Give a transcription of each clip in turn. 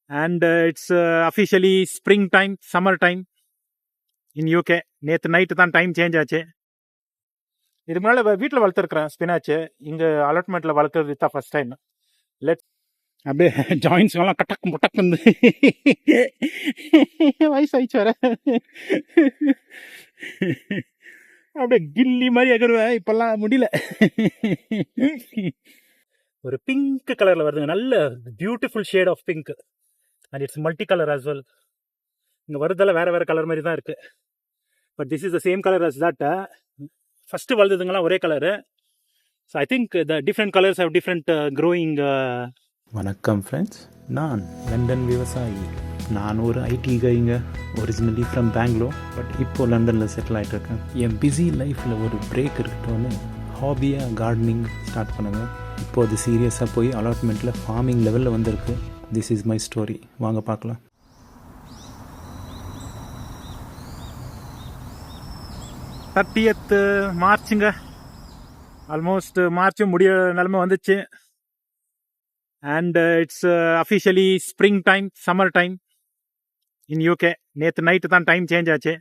and it's officially spring time, summer time in UK. நேற்று night தான் time change ஆச்சு. இது முன்னால் வீட்டில் வளர்த்துருக்குறேன் ஸ்பினாச்சு. இங்கே அலாட்மெண்ட்டில் வளர்க்குறது தான் ஃபஸ்ட் டைம். லெட் அப்படியே ஜாயின்ஸ் எல்லாம் கட்டக்கு முட்டக்கு வயசாயிச்சு வர அப்படியே கில்லி மாதிரி எகருவேன். இப்பெல்லாம் முடியல. ஒரு பிங்க் கலரில் வருதுங்க, நல்ல beautiful shade of pink, and it's multi colour as well. இங்கே வருதெல்லாம் வேறு வேறு கலர் மாதிரி தான் இருக்குது, but this is the same colour as that. First வளர்ந்ததுங்கெல்லாம் ஒரே colour. So I think the different colours have different growing. வணக்கம் ஃப்ரெண்ட்ஸ், நான் லண்டன் விவசாயி. நான் ஒரு ஐடி கைங்க, ஒரிஜினலி ஃப்ரம் பெங்களூர், பட் இப்போது லண்டனில் செட்டில் ஆகிட்டு இருக்கேன். என் பிஸி லைஃப்பில் ஒரு பிரேக் இருக்கட்டும்னு ஹாபியாக கார்டனிங் ஸ்டார்ட் பண்ணுவேன். இப்போது அது சீரியஸாக போய் அலாட்மெண்ட்டில் ஃபார்மிங் லெவலில் வந்திருக்கு. திஸ் இஸ் மை ஸ்டோரி, வாங்க பார்க்கலாம். 30th மார்ச்சுங்க, ஆல்மோஸ்ட் மார்ச்சும் முடிய நிலமை வந்துச்சு. And it's officially spring time, summer time in UK. நேற்று நைட்டு தான் டைம் சேஞ்ச் ஆச்சு.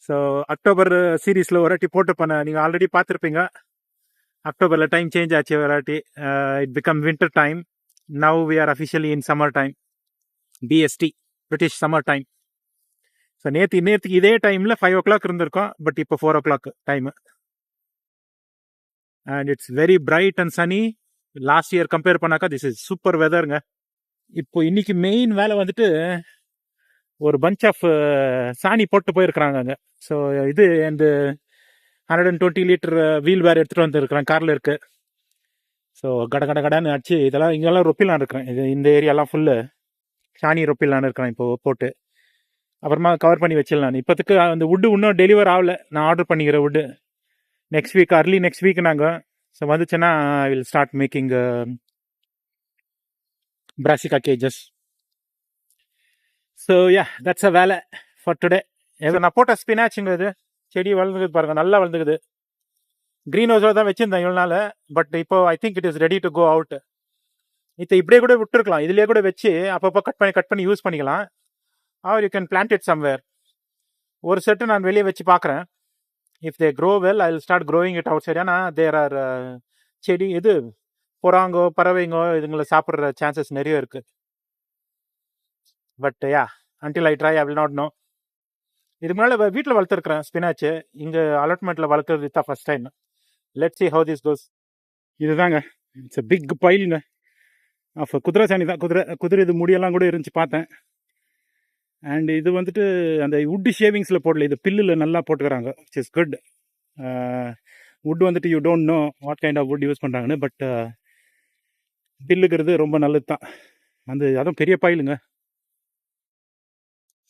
ஸோ அக்டோபர் சீரீஸில் ஒரு வாட்டி போட்டு பண்ண நீங்கள் ஆல்ரெடி பார்த்துருப்பீங்க. அக்டோபரில் டைம் சேஞ்ச் ஆச்சு ஒரு வாட்டி. It become winter time. Now we are officially in summer time, BST, British summer time. So நேற்றுக்கு இதே டைமில் 5 o'clock இருந்திருக்கோம், பட் இப்போ 4 o'clock time. And it's very bright and sunny. Last year compare பண்ணாக்கா this is super வெதருங்க. இப்போ இன்னைக்கு main வேலை வந்துட்டு ஒரு பஞ்ச் ஆஃப் சாணி போட்டு போயிருக்கிறாங்க அங்கே. ஸோ இது அந்த 120 liter வீல் வேர் எடுத்துகிட்டு வந்துருக்குறேன், காரில் இருக்குது. ஸோ கடான்னு அடிச்சு இதெல்லாம் இங்கெல்லாம் ரொப்பிலான்னு இருக்கிறேன். இது இந்த ஏரியாலாம் ஃபுல்லு சாணி ரொப்பிலான்னு இருக்கிறேன் இப்போது போட்டு. அப்புறமா கவர் பண்ணி வச்சிடலாம். இப்போதுக்கு அந்த வுட்டு இன்னும் டெலிவர் ஆகலை. நான் ஆர்டர் பண்ணிக்கிற wood next week, early next week நாங்கள். ஸோ வந்துச்சுன்னா I will start making brassica cages. So yeah, that's a வேலை ஃபார் டுடே. நான் போட்ட ஸ்பினாச்சுங்க, இது செடி வளர்ந்துக்குது பாருங்கள், நல்லா வளர்ந்துக்குது. க்ரீன் ஹவுஸில் தான் வச்சுருந்தேன் இவ்வளோ நாள், பட் இப்போ I think it is ready to go out. இப்போ இப்படியே கூட விட்டுருக்கலாம், இதுலேயே கூட வச்சு அப்பப்போ கட் பண்ணி யூஸ் பண்ணிக்கலாம். Or you can plant it somewhere. ஒரு செட்டு நான் வெளியே வச்சு பார்க்குறேன். If they grow well I will start growing it outside. ஏன்னா தேர் ஆர் செடி இது புறாங்கோ பறவைங்கோ இதுங்களை சாப்பிட்ற சான்சஸ் நிறைய இருக்குது. But yeah, until I try I will not know. இது முன்னால் வீட்டில் வளர்த்துருக்குறேன் ஸ்பினாச்சு. இங்கே அலாட்மெண்ட்டில் வளர்க்குறது தான் first time. Let see how this goes. இதுதாங்க, இட்ஸ் அ பிக் பைலுங்க ஆஃப் குதிரை சாணி தான். குதிரை இது முடியெல்லாம் கூட இருந்துச்சு பார்த்தேன். அண்ட் இது வந்துட்டு அந்த வுட்டு ஷேவிங்ஸில் போடல, இது பில்லில் நல்லா போட்டுக்கிறாங்க, விச் இஸ் குட். வுட் வந்துட்டு you don't know what kind of wood use பண்ணுறாங்கன்னு, பட் பில்லுங்கிறது ரொம்ப நல்லது தான். அதுவும் பெரிய பயிலுங்க.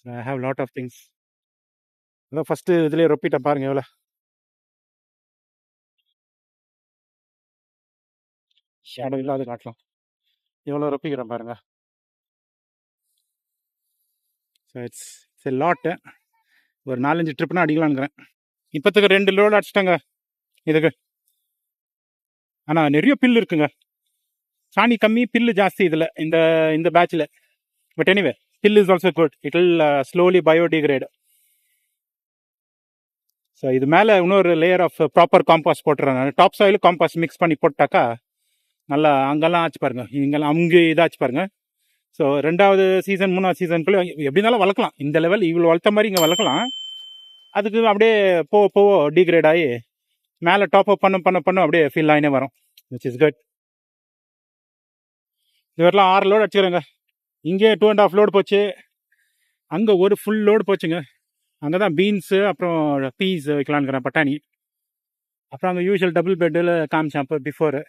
I have lot of things. அதான் ஃபஸ்ட்டு இதுலேயே ரொப்பிட்டேன் பாருங்கள், எவ்வளோ ஷேடோ இல்லாத காட்டலாம், எவ்வளோ ரொப்பிக்கிறேன் பாருங்கள். So it's a lot. ஒரு 4-5 ட்ரிப்னா அடிக்கலான்னுக்கிறேன். இப்போத்துக்கு 2 லோடு அடிச்சிட்டாங்க இதுக்கு. ஆனால் நிறைய பில்லு இருக்குங்க. சாணி கம்மி, பில்லு ஜாஸ்தி இதில், இந்த பேட்சில். But anyway, fill is also good. It will slowly biodegrade. So இது மேலே இன்னொரு லேயர் ஆஃப் ப்ராப்பர் காம்பாஸ்ட் போட்டுறேன் நான். டாப் சாயில் காம்பாஸ்ட் மிக்ஸ் பண்ணி போட்டாக்கா நல்லா அங்கெல்லாம் ஆச்சு பாருங்க, இங்கெல்லாம் அங்கே இதாச்சு பாருங்க. ஸோ 2வது சீசன் 3வது சீசனுக்குள்ளே எப்படி இருந்தாலும் வளர்க்கலாம். இந்த லெவல் இவ்வளோ வளர்த்த மாதிரி இங்கே வளர்க்கலாம். அதுக்கு அப்படியே போவோ டிகிரேட் ஆகி மேலே டாப் அப் பண்ண அப்படியே ஃபில் ஆகினே வரும், விச் இஸ் குட். இது வரலாம் 6 லோடு அடிச்சுக்கிறேங்க. இங்கே 2.5 லோடு போச்சு, அங்கே ஒரு ஃபுல் லோடு போச்சுங்க. அங்கே தான் பீன்ஸு அப்புறம் பீஸ் வைக்கலான்னுக்கிறேன், பட்டாணி. அப்புறம் அங்கே யூஷுவல் டபுள் பெட்டில் காமிச்சேன் அப்போ பிஃபோரு.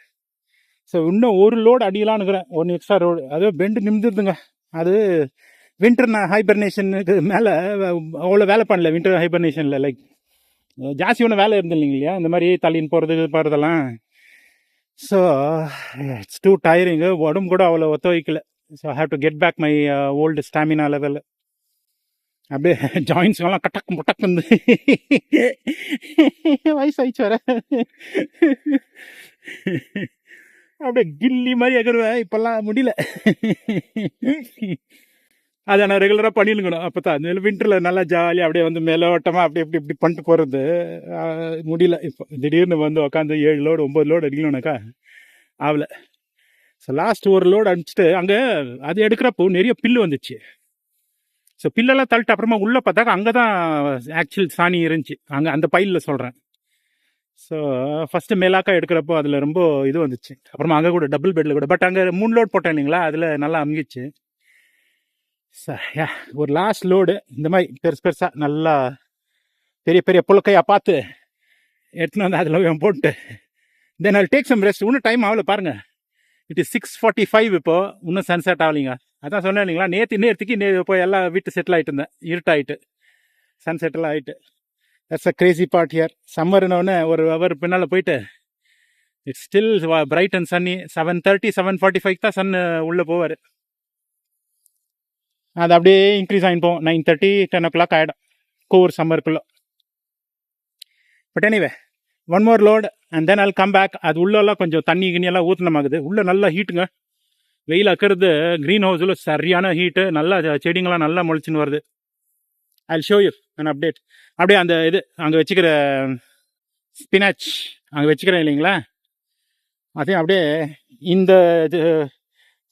ஸோ இன்னும் ஒரு லோடு அடிக்கலான்னுக்கிறேன், 1 எக்ஸ்ட்ரா ரோடு. அது பெண்டு நிமிந்துருதுங்க. அது வின்டர் ஹைபர்னேஷனுக்கு மேலே அவ்வளோ வேலை பண்ணல. வின்டர் ஹைபர்னேஷனில் லைக் ஜாஸ்தி ஒன்றும் வேலை இருந்தது இல்லைங்களா, இந்த மாதிரி தள்ளின்னு போகிறதெல்லாம். So it's too tiring. உடம்பு கூட அவ்வளோ ஒத்த வைக்கல. So I have to get back my old stamina level. அப்படியே ஜாயின்ஸ் எல்லாம் கட்டக்கு முட்டக்கு வயசாயிச்சு வர. அப்படியே கில்லி மாதிரி எகருவேன். இப்போல்லாம் முடியல. அதை நான் ரெகுலராக பண்ணிருக்கணும். அப்போ தான் அந்த வின்டரில் நல்லா ஜாலியாக அப்படியே வந்து மேலோட்டமாக அப்படி இப்படி இப்படி பண்ணிட்டு போகிறது முடியல. இப்போ திடீர்னு வந்து உட்காந்து 7 லோடு 9 லோடு அடிக்கணும்னாக்கா ஆகல. ஸோ லாஸ்ட் ஒரு லோடு அடிச்சுட்டு அங்கே அது எடுக்கிறப்போ நிறைய பில்லு வந்துச்சு. ஸோ பில்லெல்லாம் தள்ளிட்டு அப்புறமா உள்ளே பார்த்தாக்கா அங்கே தான் ஆக்சுவல் சாணி இருந்துச்சு. அங்கே அந்த பைலில் சொல்கிறேன். ஸோ ஃபஸ்ட்டு மேலாக்கா எடுக்கிறப்போ அதில் ரொம்ப இது வந்துச்சு. அப்புறமா அங்கே கூட டபுள் பெட்டில் கூட, பட் அங்கே 3 லோடு போட்டேன் இல்லைங்களா, அதில் நல்லா அமுங்கிச்சு. ஒரு லாஸ்ட் லோடு இந்த மாதிரி பெருசு பெருசாக நல்லா பெரிய பெரிய புழுக்கையாக பார்த்து எடுத்துன்னு வந்து அதில் போட்டு தென் அது டேக் சம் ரெஸ்ட். இன்னும் டைம் ஆகல பாருங்கள். It is 6:45. இப்போது இன்னும் சன்செட் ஆகலைங்க. அதான் சொன்னேன் இல்லைங்களா, நேற்றுக்கு போய் எல்லாம் வீட்டு செட்டில் ஆகிட்டு இருந்தேன். இருட்டாயிட்டு சன்செட்டெல்லாம் ஆகிட்டு. That's a crazy part here. சம்மர்னோடனே ஒரு ஹவர் பின்னால் போயிட்டு it's still bright and sunny. 7:30 7:45 தான் சன் உள்ளே போவார். அது அப்படியே இன்க்ரீஸ் ஆகிப்போம். 9:30 10 o'clock ஆகிடும் கோர் சம்மருக்குள்ளே. But anyway one more load and then I'll come back. அது உள்ளெல்லாம் கொஞ்சம் தண்ணி கிண்ணியெல்லாம் ஊற்றினமாகுது. உள்ளே நல்லா ஹீட்டுங்க. வெயில் அக்கிறது க்ரீன் ஹவுஸில் சரியான ஹீட்டு. நல்லா செடிங்களாம் நல்லா முளைச்சின்னு வருது. I'll show you an update. அப்படியே அந்த இது அங்கே வச்சுக்கிற ஸ்பினாச் அங்கே வச்சுக்கிறேன் இல்லைங்களா, அதையும் அப்படியே இந்த இது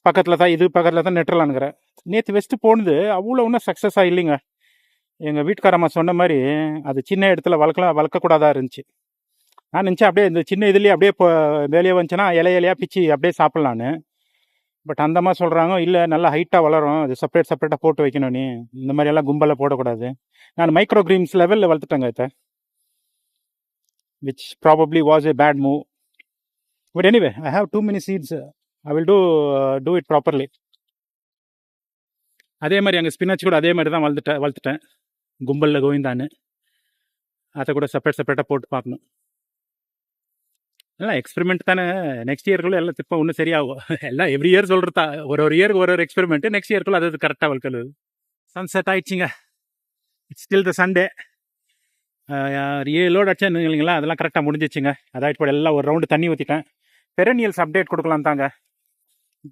பக்கத்தில் தான், இது பக்கத்தில் தான் நெட்டுலான்னுக்கிறேன். நேற்று வெஸ்ட்டு போனது அவ்வளோ ஒன்றும் சக்ஸஸாக இல்லைங்க. எங்கள் வீட்டுக்காரம்மா சொன்ன மாதிரி அது சின்ன இடத்துல வளர்க்கக்கூடாதா இருந்துச்சு. நான் நினச்சேன் அப்படியே இந்த சின்ன இதுலேயே அப்படியே இப்போ வேலையை வந்துச்சுன்னா இலையாக பிச்சு அப்படியே சாப்பிட்லான்னு. பட் அந்த மாதிரி சொல்கிறாங்க, இல்லை நல்லா ஹைட்டாக வளரும், அது செப்பரேட்டாக போட்டு வைக்கணும், நீ இந்த மாதிரியெல்லாம் கும்பலில் போடக்கூடாது. நான் மைக்ரோ கிரீன்ஸ் லெவலில் வளர்த்துட்டேங்க இதை, which probably was a bad move. But anyway, I have too many seeds. I will do it properly. அதே மாதிரி அங்கே ஸ்பினாச் கூட அதே மாதிரி தான் வளர்த்துட்டேன் கும்பலில் கோவிந்தான்னு. அதை கூட செப்பரேட்டாக போட்டு பார்க்கணும். எல்லாம் எக்ஸ்பெரிமெண்ட் தானே. நெக்ஸ்ட் இயர்க்குள்ளே எல்லாம் திருப்ப ஒன்றும் சரியாகும். எல்லாம் எவ்ரி இயர் சொல்கிறதா, ஒரு இயருக்கு ஒரு எக்ஸ்பெரிமெண்ட்டு. நெக்ஸ்ட் இயர்க்குள்ளே அது கரெக்டாக வளர்க்குது. சன்செட் ஆயிடுச்சுங்க. It's still the Sunday. 7 load அடிச்சேன் இல்லைங்களா, அதெல்லாம் கரெக்டாக முடிஞ்சிச்சுங்க. அதாயிட்டு போட எல்லாம் ஒரு ரவுண்டு தண்ணி ஊற்றிட்டேன். பெரனியல்ஸ் அப்டேட் கொடுக்கலாம் தாங்க.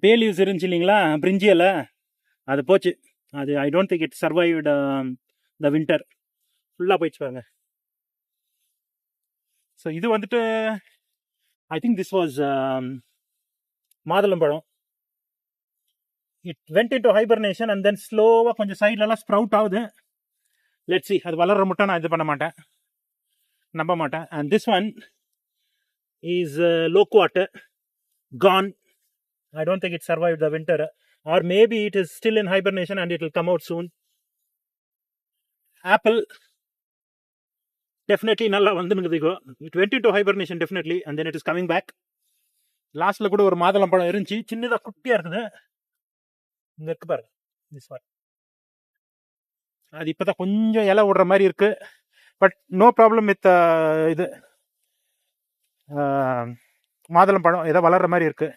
பே லீவ்ஸ் இருந்துச்சு இல்லைங்களா, பிரிஞ்சியில், அது போச்சு. அது ஐ don't think it survived the winter. ஃபுல்லாக போயிடுச்சு பாருங்க. ஸோ இது வந்துட்டு ஐ திங்க் திஸ் வாஸ் மாதுளம்பழம். It went into hibernation and then ஸ்லோவாக கொஞ்சம் சைட்லலாம் ஸ்ப்ரவுட் ஆகுது. லெட்ஸ் சி, அது வளர்ற மட்டும் நான் இது பண்ண மாட்டேன், நம்ப மாட்டேன். And this one is loquat, gone. I don't think it survived the winter, or maybe it is still in hibernation and it will come out soon. Apple definitely நல்லா வந்துனுக்குதுக்கோ. It went into hibernation definitely and then it is coming back. லாஸ்ட்டில் கூட ஒரு மாதுளம் பழம் இருந்துச்சு, சின்னதாக குட்டியாக இருக்குது. இங்கே இருக்கு பாரு, திஸ் ஒன். அது இப்போ தான் கொஞ்சம் இலை விடுற மாதிரி இருக்குது. பட் நோ ப்ராப்ளம் வித் இது மாதுளம் பழம் ஏதோ வளர்கிற மாதிரி இருக்குது.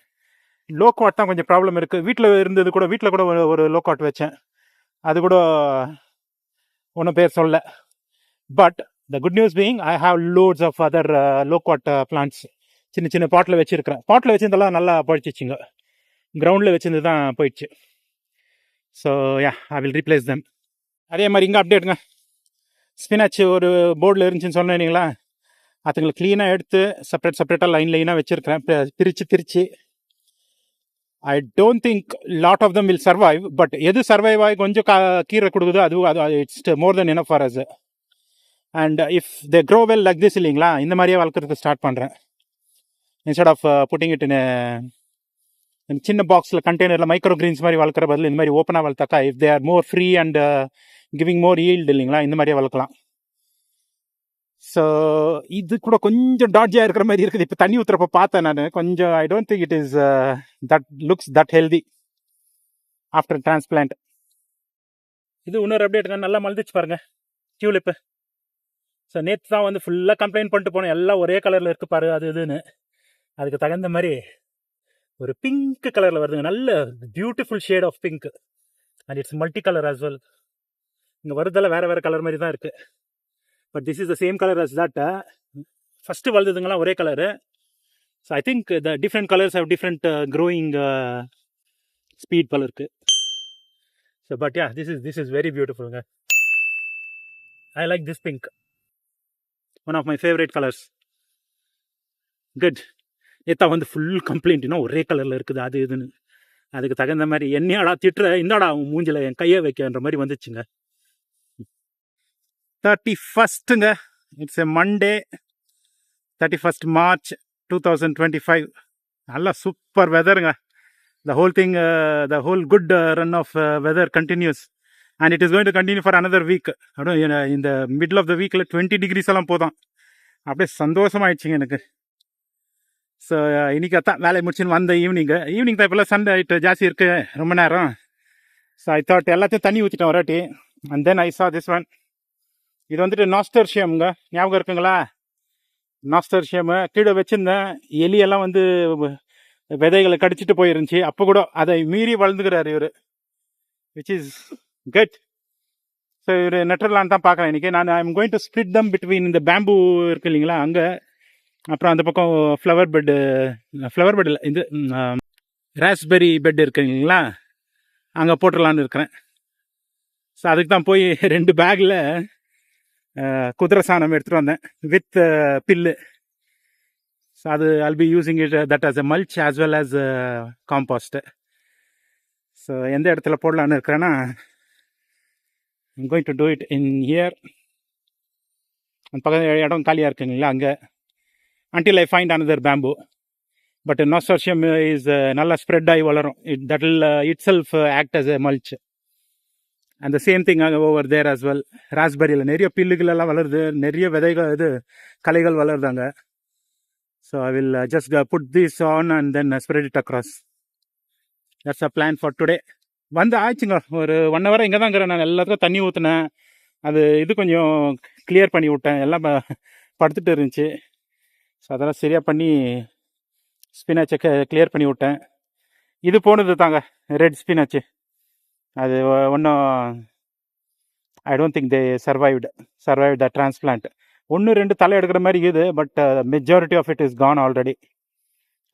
லோக்வாட் தான் கொஞ்சம் ப்ராப்ளம் இருக்குது. வீட்டில் இருந்தது கூட, வீட்டில் கூட ஒரு லோக்வாட் வச்சேன், அது கூட ஒன்றும் பேர் சொல்ல. But the good news being I have lots of other loquat plants. சின்ன சின்ன பாட்டில் வச்சுருக்கிறேன். பாட்டில் வச்சிருந்தெல்லாம் நல்லா பழிச்சிச்சுங்க, கிரவுண்டில் வச்சிருந்து தான் போயிடுச்சு. So yeah, I will replace them. அதே மாதிரி இங்கே அப்டேட்டுங்க. ஸ்பினாச் ஒரு போர்டில் இருந்துச்சுன்னு சொன்னேன் இல்லைங்களா, அதுங்களை க்ளீனாக எடுத்து செப்பரேட்டாக லைனாக வச்சுருக்கிறேன், பிரித்து. I don't think lot of them will survive, but எது சர்வைவ் ஆகி கொஞ்சம் கீரை கொடுக்குதோ அது it's more then enough for us. And if they grow well like this இல்லைங்களா, இந்த மாதிரியே வளர்க்குறதுக்கு ஸ்டார்ட் பண்ணுறேன். Instead of putting it in சின்ன பாக்ஸில் கண்டெய்னரில் மைக்ரோ கிரீன்ஸ் மாதிரி வளர்க்குற பதில் இந்த மாதிரி ஓப்பனாக வளர்த்தாக்கா, if they are more free and giving more yield இல்லைங்களா, இந்த மாதிரியே வளர்க்கலாம். ஸோ இது கூட கொஞ்சம் டாட்ஜியாக இருக்கிற மாதிரி இருக்குது. இப்போ தண்ணி ஊற்றுறப்ப பார்த்தேன் நான், கொஞ்சம் ஐ don't think it is that healthy after transplant. இது இன்னொரு அப்டேட்டுங்க, நல்லா மலர்ந்துச்சு பாருங்கள் டியூலிப்பு. ஸோ நேற்று தான் வந்து ஃபுல்லாக கம்ப்ளைண்ட் பண்ணிட்டு போனேன், எல்லாம் ஒரே கலரில் இருக்குது பாரு அது இதுன்னு. அதுக்கு தகுந்த மாதிரி ஒரு பிங்க் கலரில் வருதுங்க, நல்ல beautiful shade of pink. And it's multi colour as well. இங்கே வருதெல்லாம் வேறு கலர் மாதிரி தான் இருக்குது. But this is the same colour as that. First வளர்ந்ததுங்களாம் ஒரே colour, so I think the different colours have different growing speed போல இருக்கு. So but yeah this is very பியூட்டிஃபுல்ங்க. I like this pink, one of my favourite colours. Good. நேத்தா வந்து full complaint, இன்னும் ஒரே கலரில் இருக்குது அது இதுன்னு. அதுக்கு தகுந்த மாதிரி என்னையாடா திட்டுற, இந்தாடா உன் மூஞ்சில் என் கையை வைக்கன்ற மாதிரி வந்துச்சுங்க. 31st it's a Monday, 31st March 2025. நல்லா super வெதருங்க. The whole thing, the whole good run of weather continues and it is going to continue for another week. In the middle of the week 20 degrees எல்லாம் போதும். அப்படியே சந்தோஷமாயிடுச்சுங்க எனக்கு. So இன்றைக்கி அதான் வேலையை முடிச்சுன்னு வந்த evening டைப்பில் சண்டே ஆகிட்டு ஜாஸ்தி இருக்குது ரொம்ப நேரம். ஸோ ஐ தாட் எல்லாத்தையும் தண்ணி ஊற்றிட்டேன் ஒராட்டி. And then I saw this one. இது வந்துட்டு நாஸ்டர்ஷியம்ங்க, ஞாபகம் இருக்குங்களா? நாஸ்டர்ஷியம் கீழே வச்சுருந்தேன். எலியெல்லாம் வந்து விதைகளை கடிச்சிட்டு போயிருந்துச்சு. அப்போ கூட அதை மீறி வளர்ந்துக்கிறார் இவர், விச் இஸ் குட். ஸோ இவர் நெட்டர்லான்னு தான் பார்க்குறேன் இன்றைக்கி. நான் I am going to split them between இந்த பேம்பூ இருக்குது இல்லைங்களா அங்கே, அப்புறம் அந்த பக்கம் ஃப்ளவர் பெட் இல்லை, இது ராஸ்பெரி பெட் இருக்கு இல்லைங்களா, அங்கே போட்டுடலான்னு இருக்கிறேன். ஸோ அதுக்கு தான் போய் 2 பேக்கில் குதிரை சாணம் எடுத்துகிட்டு வந்தேன் வித் பில்லு. ஸோ அது I'll be using it that as a mulch as well as compost. So எந்த இடத்துல போடலான்னு இருக்கிறேன்னா, I'm going to do it in here. அந்த பக்கம் இடம் காலியாக இருக்குங்களா அங்கே, until I find another bamboo. But nasturtium is நல்லா ஸ்ப்ரெட் ஆகி வளரும். That will itself act as a mulch. And the same thing over there as well. ராஸ்பெரியில் நிறைய பில்லுகள் எல்லாம் வளருது, நிறைய விதைகள் களைகள் வளருதாங்க. So I will just put this on and then spread it across. That's a plan for today. வந்து ஆச்சுங்க, ஒரு 1 hour இங்கே தான் இருக்கிறேன். நான் எல்லாத்துக்கும் தண்ணி ஊற்றினேன், அது இது கொஞ்சம் கிளியர் பண்ணி விட்டேன், எல்லாம் படுத்துட்டு இருந்துச்சு. ஸோ அதெல்லாம் சரியாக பண்ணி ஸ்பினாச்சை கிளியர் பண்ணி விட்டேன். இது போனது தாங்க ரெட் ஸ்பினாச்சு. அது ஒன்றும் I don't think they survive the transplant. 1-2 தலை எடுக்கிற மாதிரி இருக்குது, but majority of it is gone already.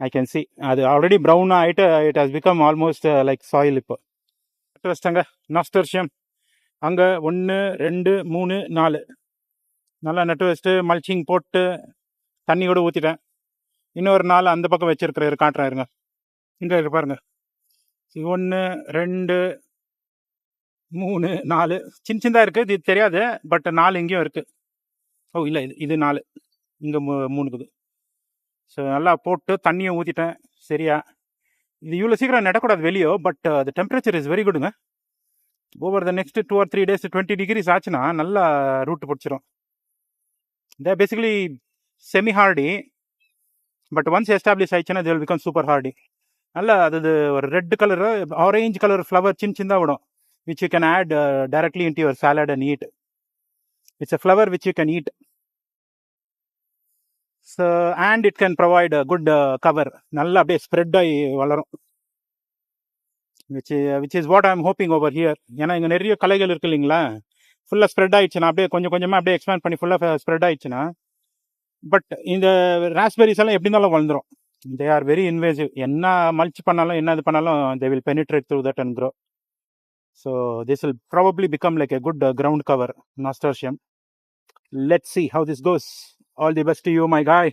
I can see அது ஆல்ரெடி ப்ரௌனாக ஆகிட்டு it has become almost like soil. இப்போ நட்டு வச்சிட்டாங்க நாஸ்டர்ஷியம் அங்கே 1 2 3 4 நல்லா நட்டு வச்சுட்டு மல்ச்சிங் போட்டு தண்ணியோடு ஊற்றிட்டேன். இன்னொரு 4 அந்த பக்கம் வச்சுருக்கிறேன், காட்டுறேன் இருங்க. இங்கே பாருங்க, 1 2 3 4 சின்னதாக இருக்குது, இது தெரியாது, பட் 4 இங்கேயும் இருக்குது. ஓ இல்லை, இது 4 இங்கே 3 இருக்குது. ஸோ நல்லா போட்டு தண்ணியை ஊற்றிட்டேன். சரியா, இது இவ்வளோ சீக்கிரம் நடக்கூடாது வெளியோ, but the temperature is very குடுங்க. Over the next 2 or 3 days 20 degrees ஆச்சுன்னா நல்லா ரூட்டு பிடிச்சிரும். They basically semi hardy, but once establish ஆயிடுச்சுன்னா they will become super hardy. நல்லா அது ஒரு red colour orange colour flower சின்னதாக விடும், which you can add directly into your salad and eat. It's a flower which you can eat. So and it can provide a good cover. நல்லா அப்படியே spread ஆகி வளரும், which is what I'm hoping over here. ஏன்னா இங்கே நிறைய கலைகள் இருக்கு இல்லைங்களா, ஃபுல்லாக ஸ்ப்ரெட் ஆயிடுச்சுன்னா அப்படியே கொஞ்சம் கொஞ்சமாக அப்படியே எக்ஸ்பேண்ட் பண்ணி ஃபுல்லாக ஸ்ப்ரெட் ஆயிடுச்சுன்னா. பட் இந்த ராஸ்பெரிஸ் எல்லாம் எப்படி இருந்தாலும் வளர்ந்துடும். They are very invasive. என்ன மல்ச் பண்ணாலும் என்ன இது பண்ணாலும் they will penetrate through that and grow. So this will probably become like a good ground cover, nasturtium. Let's see how this goes. All the best to you, my guy.